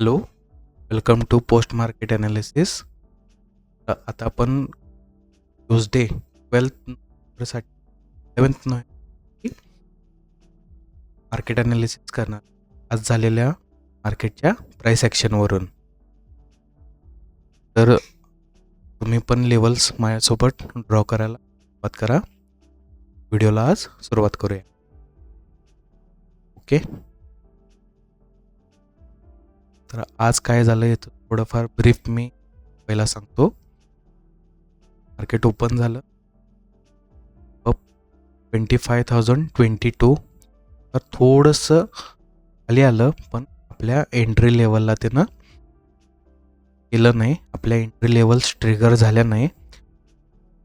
Hello, welcome to post market analysis. आता आपण Tuesday 12th 11th market analysis करणार आज झालेल्या मार्केटच्या प्राईस ॲक्शनवरून. तर तुम्ही पण लेवल्स माझ्यासोबत ड्रॉ करायला सुरुवात करा. व्हिडिओला आज सुरुवात करूया. ओके, तर आज काय झालं याचं थोडंफार ब्रीफ मी पहिला सांगतो. मार्केट ओपन झालं 25,022. तर थोडंसं खाली आलं, पण आपल्या एंट्री लेवलला त्यानं केलं नाही. आपल्या एंट्री लेवल्स ट्रिगर झाल्या नाही.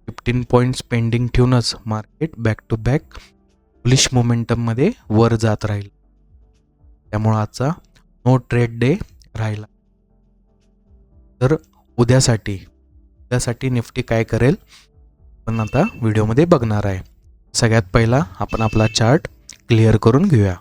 15 पॉईंट्स पेंडिंग ठेवूनच market back to back bullish मोमेंटममध्ये वर जात राहील. त्यामुळं आजचा नो ट्रेड डे राहिला. तर उद्यासाठी निफ्टी काय करेल पण आता व्हिडिओमध्ये बघणार आहे. सगळ्यात पहिला आपण आपला चार्ट क्लिअर करून घेऊया.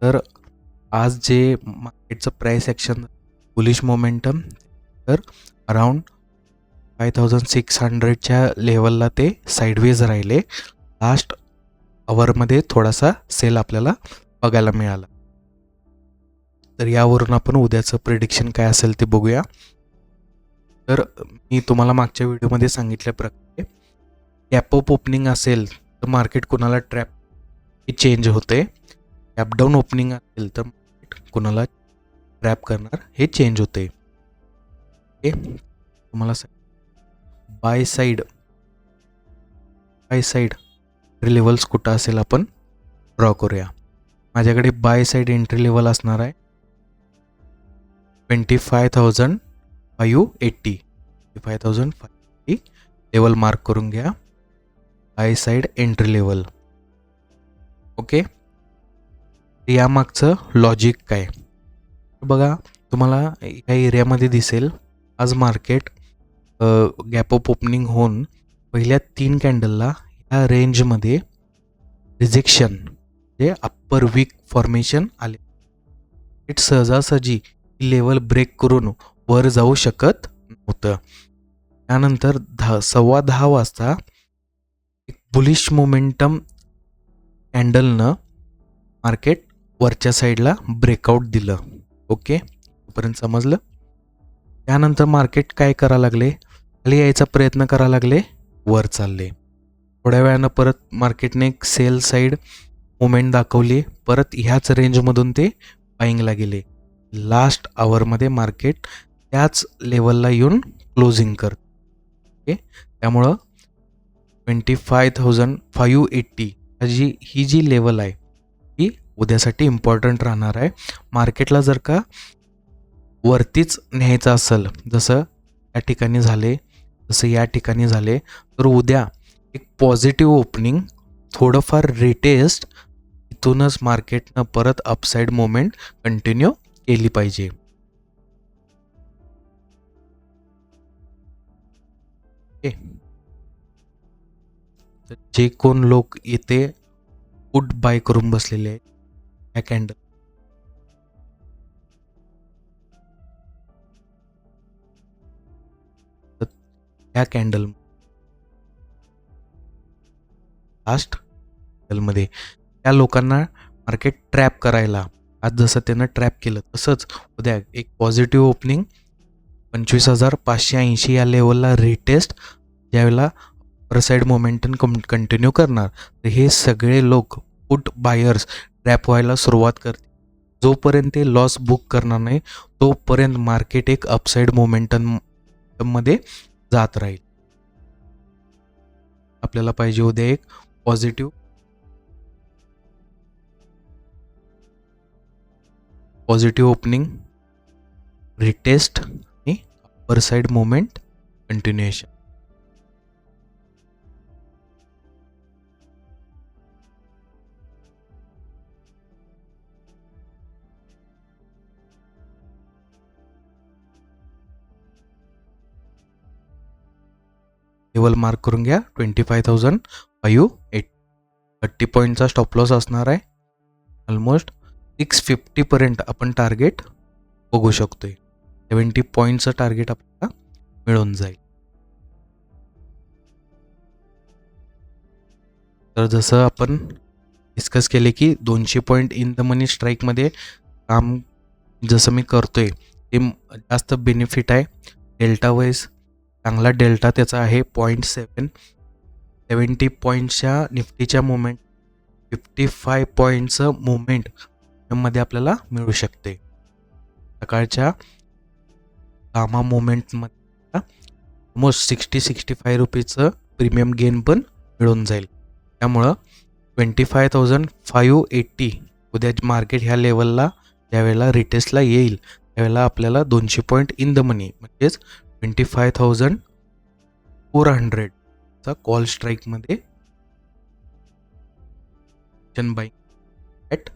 तर आज जे मार्केटचं प्राईस ॲक्शन बुलिश मोमेंटम तर अराउंड 5,600च्या लेवलला ते साईडवेज राहिले. लास्ट आवरमध्ये थोडासा सेल आपल्याला बघायला मिळाला. तर यावरून आपण उद्याचं प्रेडिक्शन काय असेल ते बघूया. तर मी तुम्हाला मागच्या व्हिडिओमध्ये सांगितल्याप्रकारे गॅप अप ओपनिंग असेल तर मार्केट कुणाला ट्रॅप चेंज होते. गॅप डाऊन ओपनिंग असेल तर मार्केट कुणाला ट्रॅप करणार हे चेंज होते. ओके, तुम्हाला बाय साईड एंट्री लेवल्स कुठं असेल आपण ड्रॉ करूया. माझ्याकडे बाय साईड एंट्री लेवल असणार आहे 25,580 लेवल मार्क करून घ्या. By side entry level. Okay, यामागचं लॉजिक काय बघा. तुम्हाला या एरियामध्ये दिसेल आज मार्केट गॅप अप ओपनिंग होऊन पहिल्या 3 कॅन्डलला या रेंजमध्ये रिजेक्शन म्हणजे अप्पर वीक फॉर्मेशन आले. इट सहजासहजी लेवल ब्रेक करून वर जाऊ शकत नव्हतं. त्यानंतर 10:15 वाजता एक बुलिश मोमेंटम कॅन्डलनं मार्केट वरच्या साईडला ब्रेकआउट दिलं. ओके, तोपर्यंत समजलं. त्यानंतर मार्केट काय करा लागले, खाली यायचा प्रयत्न करा लागले, वर चालले. थोड्या वेळानं परत मार्केटने एक सेल साईड मुवमेंट दाखवली. परत ह्याच रेंजमधून ते बाईंगला गेले. लास्ट आवरमध्ये मार्केट त्याच लेवलला येऊन क्लोजिंग करत. ओके, त्यामुळं 25,580 ही जी लेवल आहे ही उद्यासाठी इम्पॉर्टंट राहणार आहे. मार्केटला जर का वरतीच न्यायचं असेल जसं या ठिकाणी झाले, जसं या ठिकाणी झाले, तर उद्या एक पॉझिटिव्ह ओपनिंग थोडंफार रिटेस्ट इथूनच मार्केटनं परत अपसाईड मोमेंट कंटिन्यू केली पाहिजे. ओके, तर जे कोण लोक इथे पुट बाय करून बसलेले आहेत ह्या कॅन्डल ह्या कॅन्डल लास्ट कॅन्डलमध्ये त्या लोकांना मार्केट ट्रॅप करायला आज जसं त्यानं ट्रॅप केलं तसंच उद्या एक पॉझिटिव्ह ओपनिंग 25,580 या लेवलला रिटेस्ट ज्यावेळेला अपर साईड मोमेंटम कंटिन्यू करणार. तर हे सगळे लोक पुट बायर्स रॅप व्हायला सुरुवात करते. जोपर्यंत ते लॉस बुक करणार नाही तोपर्यंत मार्केट एक अपसाईड मोमेंटममध्ये जात राहील. आपल्याला पाहिजे उद्या एक पॉझिटिव्ह ओपनिंग, रिटेस्ट आणि upper side moment continuation. Level mark करून घ्या 25,580. 30 पॉईंटचा स्टॉप लॉस असणार आहे. ऑलमोस्ट 650 पर्यंत आपण टार्गेट बघू शकतोय. 70 पॉईंटचं टार्गेट आपल्याला मिळून जाईल. तर जसं आपण डिस्कस केले की 200 पॉईंट इन द मनी स्ट्राईकमध्ये काम जसं मी करतोय ते जास्त बेनिफिट आहे. डेल्टा वाईज चांगला डेल्टा त्याचा आहे 0.7. 70 पॉईंटच्या निफ्टीच्या मुवमेंट 55 पॉईंटचं मुवमेंट मध्ये आपल्याला मिळू शकते. सकाळच्या गामा मुवमेंटमध्ये ऑलमोस्ट 60-65 रुपीजचं प्रीमियम गेन पण मिळून जाईल. त्यामुळं 25,580 उद्या मार्केट ह्या लेवलला ज्यावेळेला रिटेस्टला येईल त्यावेळेला आपल्याला 200 पॉईंट इन द मनी म्हणजेच 25,400 चा कॉल स्ट्राईकमध्ये बाईंग ॲट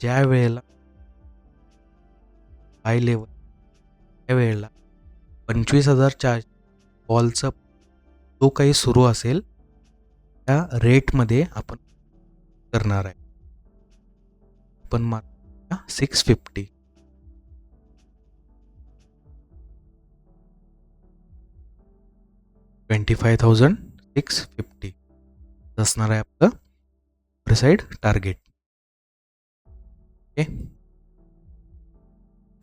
ज्या वेळेला हाय लेवल त्यावेळेला 25,400 कॉलचा जो काही सुरू असेल त्या रेटमध्ये आपण करणार आहे. पण मार्क 650. $25,650 असणार आहे आपलं साईड टार्गेट. ओके,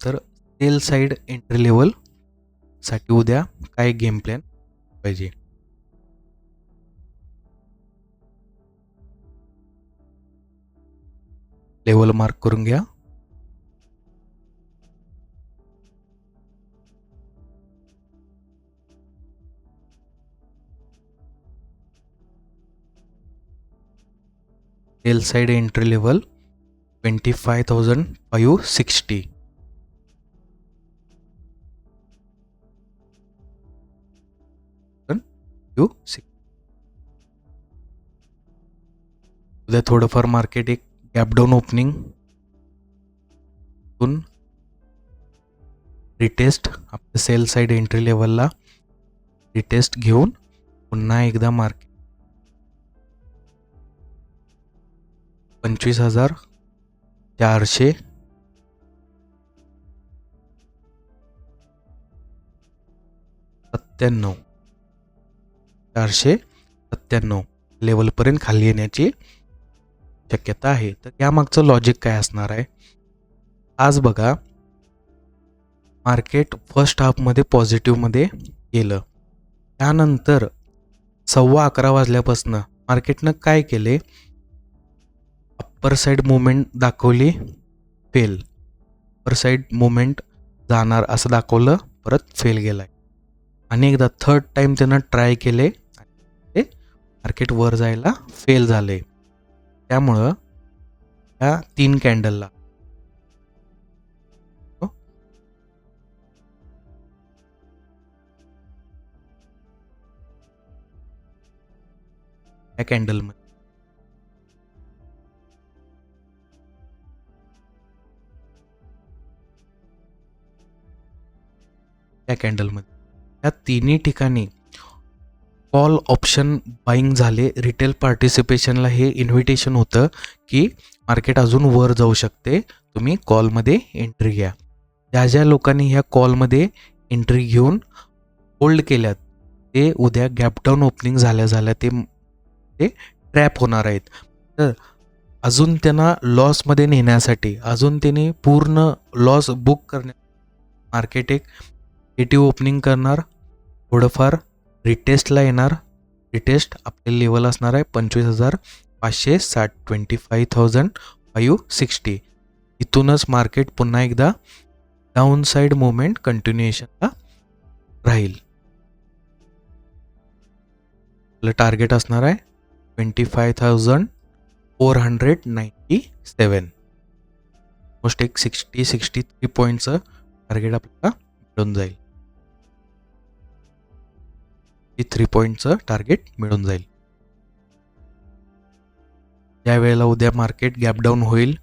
तर सेल साईड एंट्री लेवल साठी उद्या काय गेम प्लॅन पाहिजे. लेवल मार्क करून घ्या. Sell side entry level 25,560. उद्या थोडंफार मार्केट एक गॅप डाऊन ओपनिंग रिटेस्ट आपल्या सेल साइड एंट्री लेवलला रिटेस्ट घेऊन पुन्हा एकदा मार्केट 25,497 497 लेवलपर्यंत खाली येण्याची शक्यता आहे. तर यामागचं लॉजिक काय असणार आहे. आज बघा मार्केट फर्स्ट हाफमध्ये पॉझिटिव्हमध्ये गेलं, त्यानंतर 11:15 वाजल्यापासून मार्केटनं काय केले, अप्पर साईड मुवमेंट दाखवली, फेल. अप्पर साईड मुवमेंट जाणार असं दाखवलं, परत फेल गेलाय. आणि एकदा थर्ड टाइम त्यानं ट्राय केले, ते मार्केट वर जायला फेल झाले. त्यामुळं या 3 कॅन्डलला या कॅन्डलमध्ये या तिन्ही ठिकाणी कॉल ऑप्शन बाईंग झाले. रिटेल पार्टिसिपेशनला हे इन्व्हिटेशन होतं की मार्केट अजून वर जाऊ शकते, तुम्ही कॉलमध्ये एंट्री घ्या. ज्या ज्या लोकांनी ह्या कॉलमध्ये एंट्री घेऊन होल्ड केल्यात ते उद्या गॅप डाऊन ओपनिंग झाल्या ते ट्रॅप होणार आहेत. तर अजून त्यांना लॉसमध्ये नेण्यासाठी, अजून त्यांनी पूर्ण लॉस बुक करण्या मार्केट एक नेगेटिव्ह ओपनिंग करणार, थोडंफार रिटेस्टला येणार. रिटेस्ट आपले लेवल असणार आहे 560 25,560. इथूनच मार्केट पुन्हा एकदा डाऊन साईड मुवमेंट कंटिन्युएशनला राहील. आपलं टार्गेट असणार आहे 25,497. मोस्ट एक 63 पॉईंटचं टार्गेट आपल्याला मिळून जाईल. 3 पॉईंटचं टार्गेट मिळून जाईल. ज्या वेळेला उद्या मार्केट गॅप डाऊन होईल,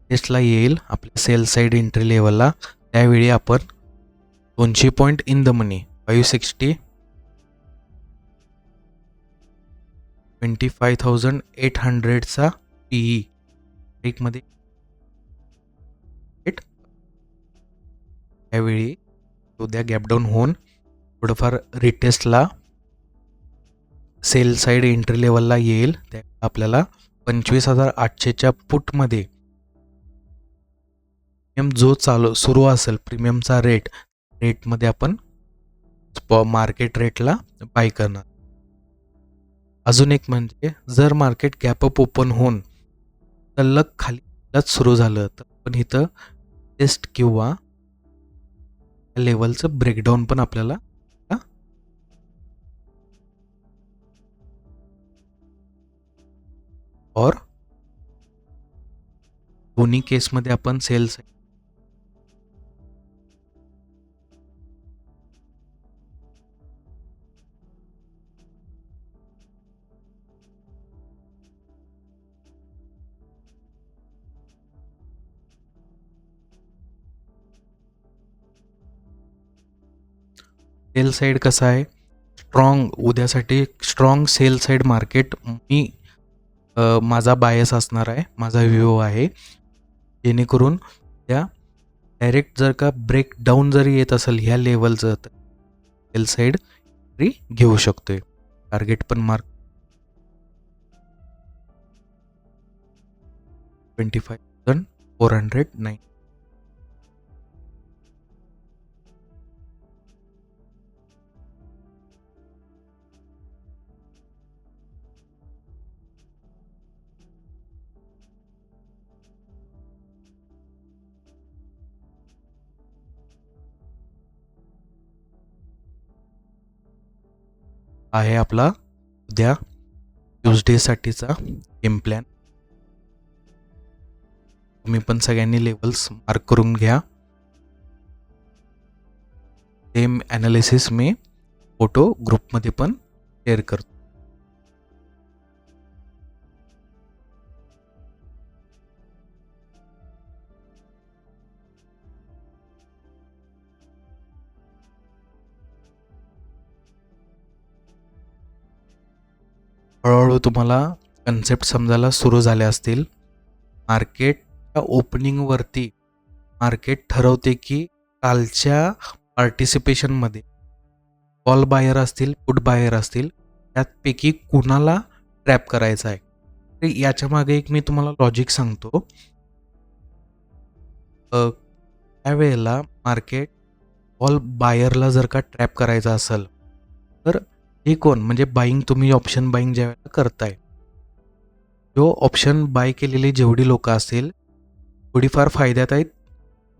टेस्टला येईल आपल्या सेल साईड एंट्री लेवलला, त्यावेळी आपण 200 point in the money 560 25,800चा PE एकमध्ये त्यावेळी उद्या गॅप डाऊन होऊन थोडंफार रिटेस्टला सेल साईड एंट्री लेवलला येईल. त्या आपल्याला 25,800च्या पुटमध्ये प्रीमियम जो सुरू असेल प्रीमियमचा रेटमध्ये आपण मार्केट रेटला बाय करणार. अजून एक म्हणजे जर मार्केट गॅपअप ओपन होऊन सलग खालीच सुरू झालं तर आपण इथं टेस्ट किंवा लेवलचं ब्रेकडाऊन पण आपल्याला और दोन्ही केसमध्ये आपण सेल्स सेल साईड कसं आहे स्ट्रॉंग, उद्यासाठी स्ट्रॉंग सेल साईड मार्केट मी माझा बायस असणार आहे, माझा व्ह्यू आहे. जेणेकरून त्या डायरेक्ट जर का ब्रेक डाऊन जरी येत असेल ह्या लेवलचं तर सेल साईड तरी घेऊ शकतोय. टार्गेट पण मार्क 25,409. आहे आपला उद्या ट्यूजडेसाठीचा गेम प्लॅन. तुम्ही पण सगळ्यांनी लेवल्स मार्क करून घ्या. सेम ॲनालिसिस मी फोटो ग्रुपमध्ये पण शेअर करतो. हळूहळू तुम्हाला कन्सेप्ट समजायला सुरू झाले असतील. मार्केटच्या ओपनिंगवरती मार्केट ठरवते की कालच्या पार्टिसिपेशनमध्ये कॉल बायर असतील पुट बायर असतील त्यापैकी कुणाला ट्रॅप करायचा आहे. तर याच्या मागे एक मी तुम्हाला लॉजिक सांगतो. त्यावेळेला मार्केट कॉल बायरला जर का ट्रॅप करायचा असेल तर हे कोण म्हणजे बाईंग, तुम्ही ऑप्शन बाईंग ज्या वेळेला करताय, जो ऑप्शन बाय केलेली जेवढी लोक असतील थोडीफार फायद्यात आहेत,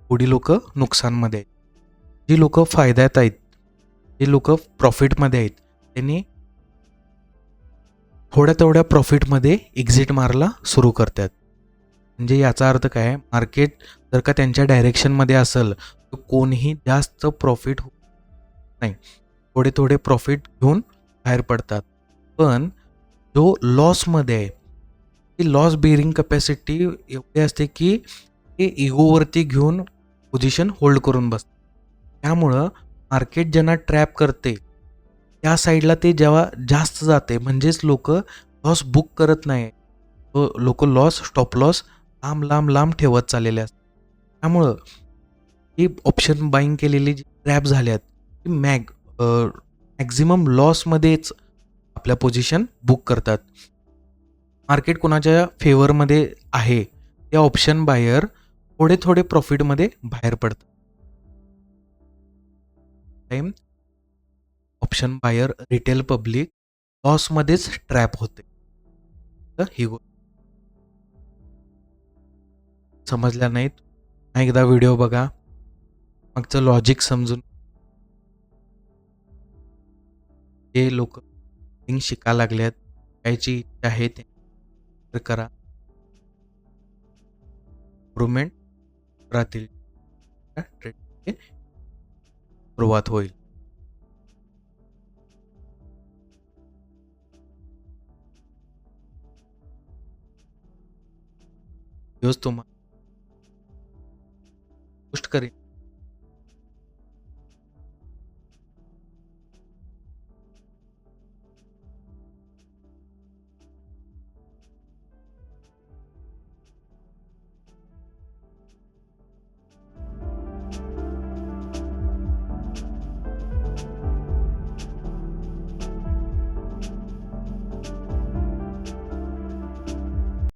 थोडी लोक नुकसानमध्ये आहेत. जी लोक फायद्यात आहेत, जे लोक प्रॉफिटमध्ये आहेत, त्यांनी थोड्या तेवढ्या प्रॉफिटमध्ये एक्झिट मारायला सुरू करतात. म्हणजे याचा अर्थ काय, मार्केट जर का त्यांच्या डायरेक्शनमध्ये असेल तर कोणीही जास्त प्रॉफिट नाही, थोडे थोडे प्रॉफिट घेऊन बाहेर पडतात. पण जो लॉसमध्ये आहे ती लॉस बेरिंग कॅपॅसिटी एवढी असते की ते इगोवरती घेऊन पोझिशन होल्ड करून बसतात. त्यामुळं मार्केट ज्यांना ट्रॅप करते त्या साईडला ते जेव्हा जास्त जाते म्हणजेच लोक लॉस बुक करत नाही, लोक लॉस स्टॉप लॉस लांब लांब लांब ठेवत चाललेले असतात. त्यामुळं ही ऑप्शन बाईंग केलेली जी ट्रॅप झाल्यात ती मॅक्झिमम लॉसमध्येच आपल्या पोझिशन बुक करतात. मार्केट कोणाच्या फेवरमध्ये आहे त्या ऑप्शन बायर थोडे थोडे प्रॉफिटमध्ये बाहेर पडतात. Time option buyer retail public लॉसमध्येच ट्रॅप होते. ही गोष्ट समजल्या नाहीत, एकदा व्हिडिओ बघा, मागचं लॉजिक समजून जे लोक शिकायला लागल्यात, यायची इच्छा आहे ते करा, इम्प्रुव्हमेंट राहतील, ट्रेडिंगची सुरुवात होईल. तुम्हाला पोस्ट करेन.